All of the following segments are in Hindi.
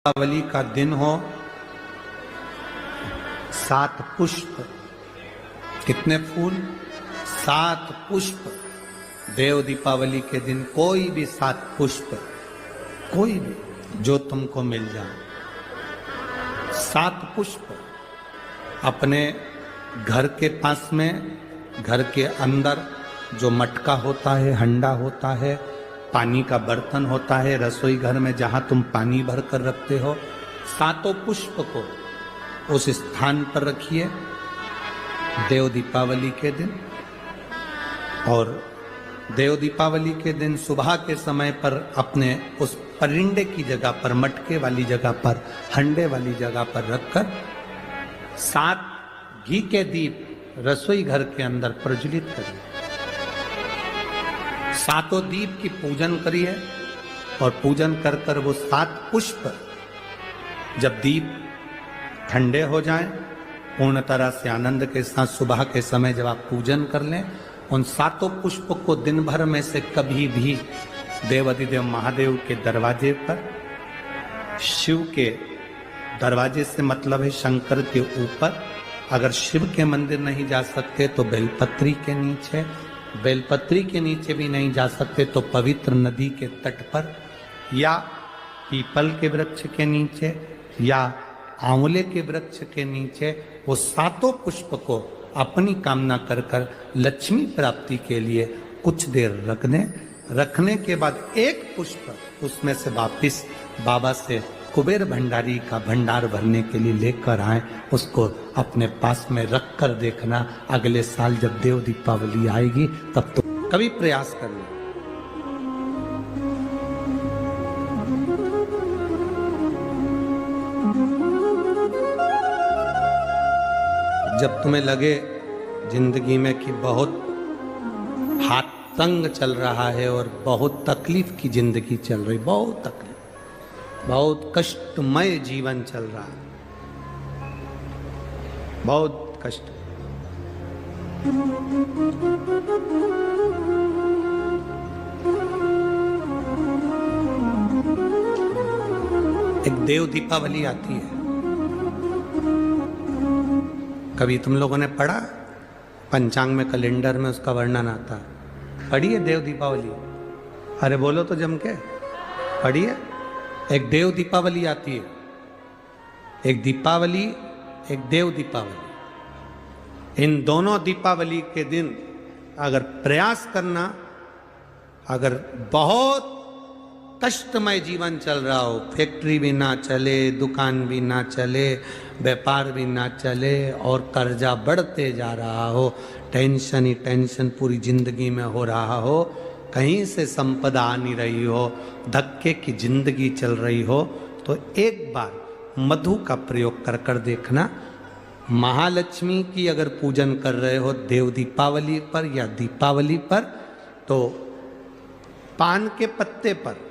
दीपावली का दिन हो, 7 पुष्प, कितने फूल? 7 पुष्प। देव दीपावली के दिन कोई भी 7 पुष्प, कोई भी जो तुमको मिल जाए, 7 पुष्प अपने घर के पास में, घर के अंदर जो मटका होता है, हंडा होता है, पानी का बर्तन होता है, रसोई घर में जहां तुम पानी भर कर रखते हो, 7 पुष्प को उस स्थान पर रखिए देव दीपावली के दिन। और देव दीपावली के दिन सुबह के समय पर अपने उस परिंडे की जगह पर, मटके वाली जगह पर, हंडे वाली जगह पर रखकर 7 घी के दीप रसोई घर के अंदर प्रज्वलित करिए। 7 दीप की पूजन करिए और पूजन कर कर वो 7 पुष्प जब दीप ठंडे हो जाएं, पूर्ण तरह से आनंद के साथ सुबह के समय जब आप पूजन कर लें, उन 7 पुष्प को दिन भर में से कभी भी देवाधिदेव महादेव के दरवाजे पर, शिव के दरवाजे से मतलब है शंकर के ऊपर, अगर शिव के मंदिर नहीं जा सकते तो बेलपत्री के नीचे, बेलपत्री के नीचे भी नहीं जा सकते तो पवित्र नदी के तट पर, या पीपल के वृक्ष के नीचे, या आंवले के वृक्ष के नीचे वो 7 पुष्प को अपनी कामना कर कर लक्ष्मी प्राप्ति के लिए कुछ देर रख दें। रखने के बाद एक पुष्प उसमें से वापिस बाबा से कुबेर भंडारी का भंडार भरने के लिए लेकर आए, उसको अपने पास में रख कर देखना, अगले साल जब देव दीपावली आएगी तब तो कभी प्रयास करना। जब तुम्हें लगे जिंदगी में कि बहुत हाथ तंग चल रहा है और बहुत तकलीफ की जिंदगी चल रही, बहुत तकलीफ, बहुत कष्टमय जीवन चल रहा है, बहुत कष्ट, एक देव दीपावली आती है। कभी तुम लोगों ने पढ़ा? पंचांग में, कैलेंडर में उसका वर्णन आता है। पढ़िए देव दीपावली? अरे बोलो तो जम के, पढ़िए। एक देव दीपावली आती है, एक दीपावली, एक देव दीपावली। इन दोनों दीपावली के दिन अगर प्रयास करना, अगर बहुत कष्टमय जीवन चल रहा हो, फैक्ट्री भी ना चले, दुकान भी ना चले, व्यापार भी ना चले और कर्जा बढ़ते जा रहा हो, टेंशन ही टेंशन पूरी जिंदगी में हो रहा हो, कहीं से संपदा आ नहीं रही हो, धक्के की जिंदगी चल रही हो, तो एक बार मधु का प्रयोग कर कर देखना। महालक्ष्मी की अगर पूजन कर रहे हो देव दीपावली पर या दीपावली पर, तो पान के पत्ते पर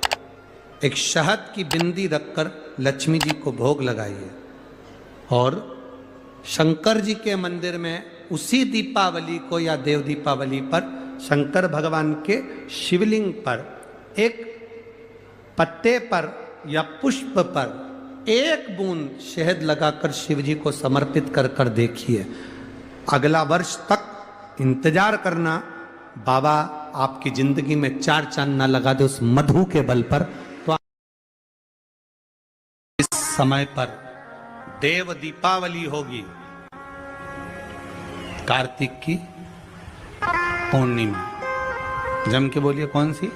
एक शहद की बिंदी रखकर लक्ष्मी जी को भोग लगाइए और शंकर जी के मंदिर में उसी दीपावली को या देव दीपावली पर शंकर भगवान के शिवलिंग पर एक पत्ते पर या पुष्प पर एक बूंद शहद लगाकर शिव जी को समर्पित कर कर देखिए। अगला वर्ष तक इंतजार करना, बाबा आपकी जिंदगी में 4 चांद न लगा दे उस मधु के बल पर, तो इस समय पर देव दीपावली होगी, कार्तिक की पूर्णिमा। जम के बोलिए कौन सी?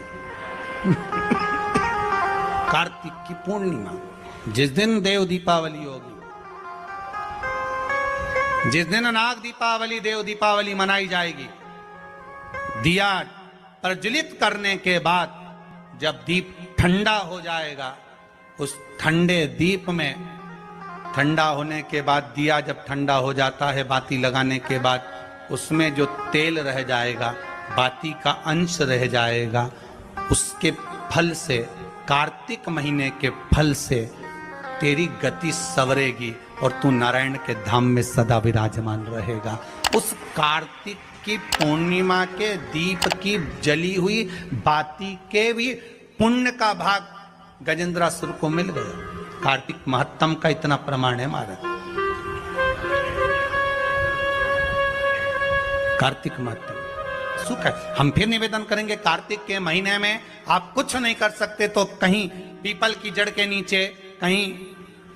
कार्तिक की पूर्णिमा, जिस दिन देव दीपावली होगी, जिस दिन नाग दीपावली, देव दीपावली मनाई जाएगी। दिया प्रज्वलित करने के बाद जब दीप ठंडा हो जाएगा, उस ठंडे दीप में, ठंडा होने के बाद दिया जब ठंडा हो जाता है, बाती लगाने के बाद उसमें जो तेल रह जाएगा, बाती का अंश रह जाएगा, उसके फल से, कार्तिक महीने के फल से तेरी गति सवरेगी और तू नारायण के धाम में सदा विराजमान रहेगा। उस कार्तिक की पूर्णिमा के दीप की जली हुई बाती के भी पुण्य का भाग गजेंद्रासुर को मिल गया। कार्तिक महत्तम का इतना प्रमाण है महाराज। कार्तिक महत्तम सुख है। हम फिर निवेदन करेंगे, कार्तिक के महीने में आप कुछ नहीं कर सकते तो कहीं पीपल की जड़ के नीचे, कहीं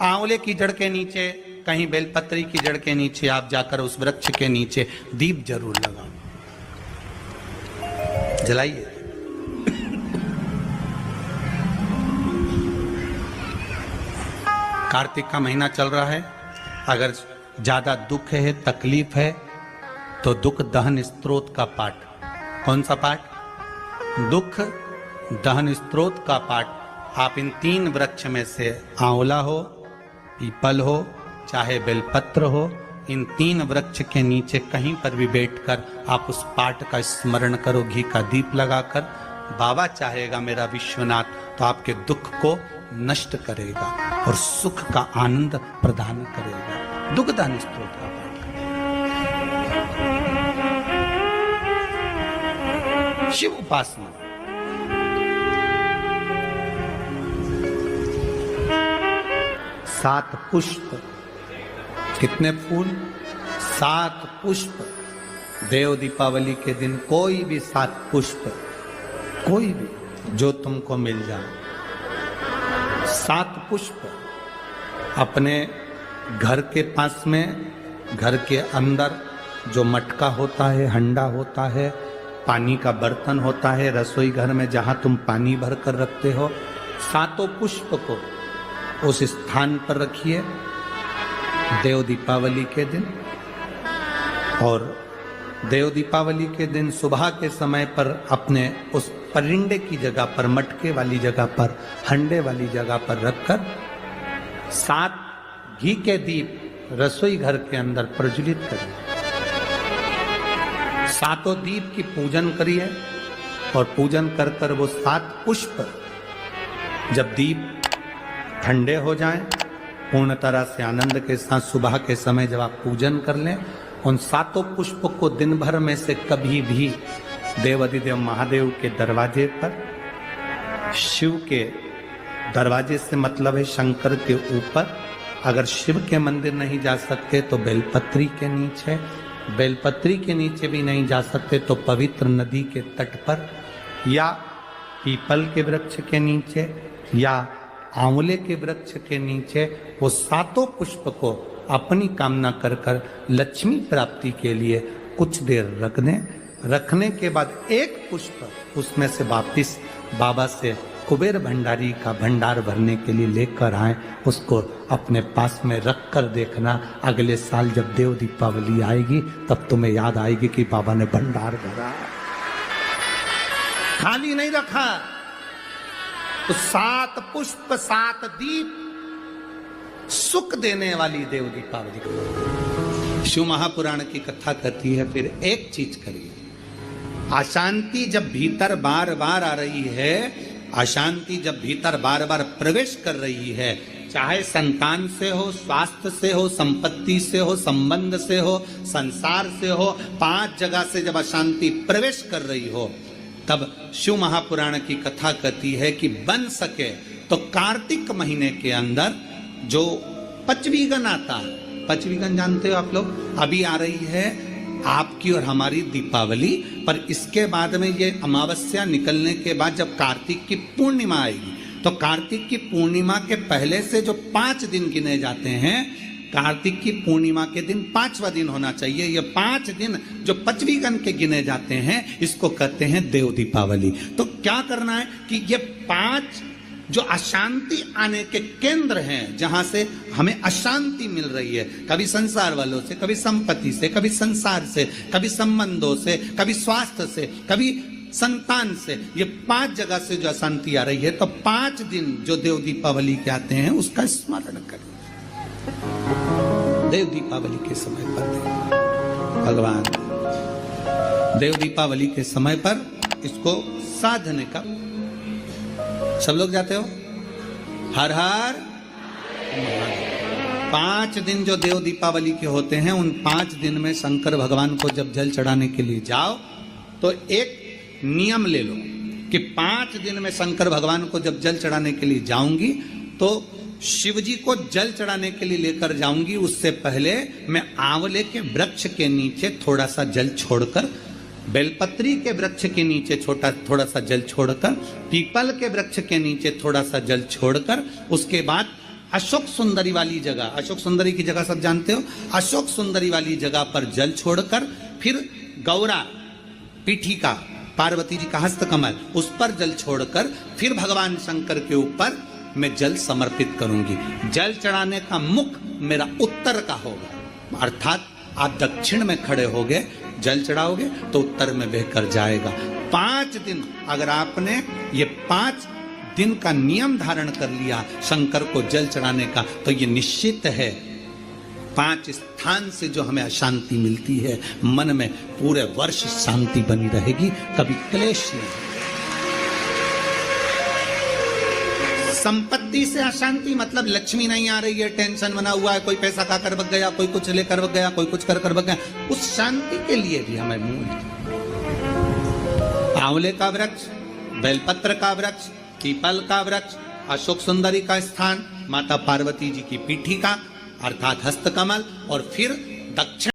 आंवले की जड़ के नीचे, कहीं बेलपत्री की जड़ के नीचे आप जाकर उस वृक्ष के नीचे दीप जरूर लगाओ, जलाइए। कार्तिक का महीना चल रहा है, अगर ज्यादा दुख है, तकलीफ है, तो दुख दहन स्तोत्र का पाठ। कौन सा पाठ? दुख दहन स्तोत्र का पाठ आप इन 3 वृक्ष में से, आंवला हो, पीपल हो, चाहे बेलपत्र हो, इन 3 वृक्ष के नीचे कहीं पर भी बैठकर आप उस पाठ का स्मरण करो, घी का दीप लगाकर। बाबा चाहेगा मेरा विश्वनाथ तो आपके दुख को नष्ट करेगा और सुख का आनंद प्रदान करेगा। दुख दहन स्तोत्र का पाठ करें। शिव उपासना, सात पुष्प, कितने फूल? 7 पुष्प। देव दीपावली के दिन कोई भी 7 पुष्प, कोई भी जो तुमको मिल जाए, 7 पुष्प अपने घर के पास में, घर के अंदर जो मटका होता है, हंडा होता है, पानी का बर्तन होता है, रसोई घर में जहाँ तुम पानी भर कर रखते हो, 7 पुष्प को उस स्थान पर रखिए देव दीपावली के दिन। और देव दीपावली के दिन सुबह के समय पर अपने उस परिंडे की जगह पर, मटके वाली जगह पर, हंडे वाली जगह पर रखकर 7 घी के दीप रसोई घर के अंदर प्रज्वलित करिए। 7 दीप की पूजन करिए और पूजन कर कर वो 7 पुष्प जब दीप ठंडे हो जाएं, पूर्ण तरह से आनंद के साथ सुबह के समय जब आप पूजन कर लें, उन 7 पुष्प को दिन भर में से कभी भी देवाधिदेव महादेव के दरवाजे पर, शिव के दरवाजे से मतलब है शंकर के ऊपर, अगर शिव के मंदिर नहीं जा सकते तो बेलपत्री के नीचे, बेलपत्री के नीचे भी नहीं जा सकते तो पवित्र नदी के तट पर, या पीपल के वृक्ष के नीचे, या आंवले के वृक्ष के नीचे वो 7 पुष्प को अपनी कामना कर कर लक्ष्मी प्राप्ति के लिए कुछ देर रख दें। रखने के बाद 1 पुष्प उसमें से वापिस बाबा से कुबेर भंडारी का भंडार भरने के लिए लेकर आए, उसको अपने पास में रख कर देखना। अगले साल जब देव दीपावली आएगी तब तुम्हें याद आएगी कि बाबा ने भंडार भरा, खाली नहीं रखा। तो 7 पुष्प 7 दीप, सुख देने वाली देव दीपावली। शिव महापुराण की कथा कहती है, फिर एक चीज करिए, अशांति जब भीतर बार बार आ रही है, अशांति जब भीतर बार बार प्रवेश कर रही है, चाहे संतान से हो, स्वास्थ्य से हो, संपत्ति से हो, संबंध से हो, संसार से हो, 5 जगह से जब अशांति प्रवेश कर रही हो, तब शिव महापुराण की कथा कहती है कि बन सके तो कार्तिक महीने के अंदर जो पचवीगन आता है, पचवीगन जानते हो आप लोग, अभी आ रही है आपकी और हमारी दीपावली, पर इसके बाद में ये अमावस्या निकलने के बाद जब कार्तिक की पूर्णिमा आएगी, तो कार्तिक की पूर्णिमा के पहले से जो 5 दिन गिने जाते हैं, कार्तिक की पूर्णिमा के दिन 5वां दिन होना चाहिए। ये 5 दिन जो पचवीगन के गिने जाते हैं, इसको कहते हैं देव दीपावली। तो क्या करना है कि ये 5 जो अशांति आने के केंद्र हैं, जहां से हमें अशांति मिल रही है, कभी संसार वालों से, कभी संपत्ति से, कभी संसार से, कभी संबंधों से, कभी स्वास्थ्य से, कभी संतान से, ये 5 जगह से जो अशांति आ रही है, तो 5 दिन जो देव दीपावली के आते हैं उसका स्मरण करें। देव दीपावली के समय पर भगवान देव दीपावली के समय पर इसको साधने का, सब लोग जाते हो हर हर। 5 दिन जो देव दीपावली के होते हैं, उन 5 दिन में शंकर भगवान को जब जल चढ़ाने के लिए जाओ तो एक नियम ले लो कि 5 दिन में शंकर भगवान को जब जल चढ़ाने के लिए जाऊंगी तो शिव जी को जल चढ़ाने के लिए लेकर जाऊंगी, उससे पहले मैं आंवले के वृक्ष के नीचे थोड़ा सा जल छोड़कर, बेलपत्री के वृक्ष के नीचे थोड़ा सा जल छोड़कर, पीपल के वृक्ष के नीचे थोड़ा सा जल छोड़कर, उसके बाद अशोक सुंदरी वाली जगह, अशोक सुंदरी की जगह सब जानते हो, अशोक सुंदरी वाली जगह पर जल छोड़कर, फिर गौरा पीठिका पार्वती जी का हस्तकमल उस पर जल छोड़कर, फिर भगवान शंकर के ऊपर मैं जल समर्पित करूंगी। जल चढ़ाने का मुख मेरा उत्तर का होगा, अर्थात आप दक्षिण में खड़े होगे, जल चढ़ाओगे तो उत्तर में बहकर जाएगा। 5 दिन अगर आपने ये 5 दिन का नियम धारण कर लिया शंकर को जल चढ़ाने का, तो ये निश्चित है 5 स्थान से जो हमें अशांति मिलती है, मन में पूरे वर्ष शांति बनी रहेगी, कभी क्लेश नहीं। संपत्ति से अशांति मतलब लक्ष्मी नहीं आ रही है, टेंशन बना हुआ है, कोई पैसा खा कर बग गया, कोई कुछ लेकर बग गया, कोई कुछ कर बग गया, उस शांति के लिए भी हमें मूल आंवले का वृक्ष, बेलपत्र का वृक्ष, पीपल का वृक्ष, अशोक सुंदरी का स्थान, माता पार्वती जी की पीठिका अर्थात हस्तकमल, और फिर दक्षिण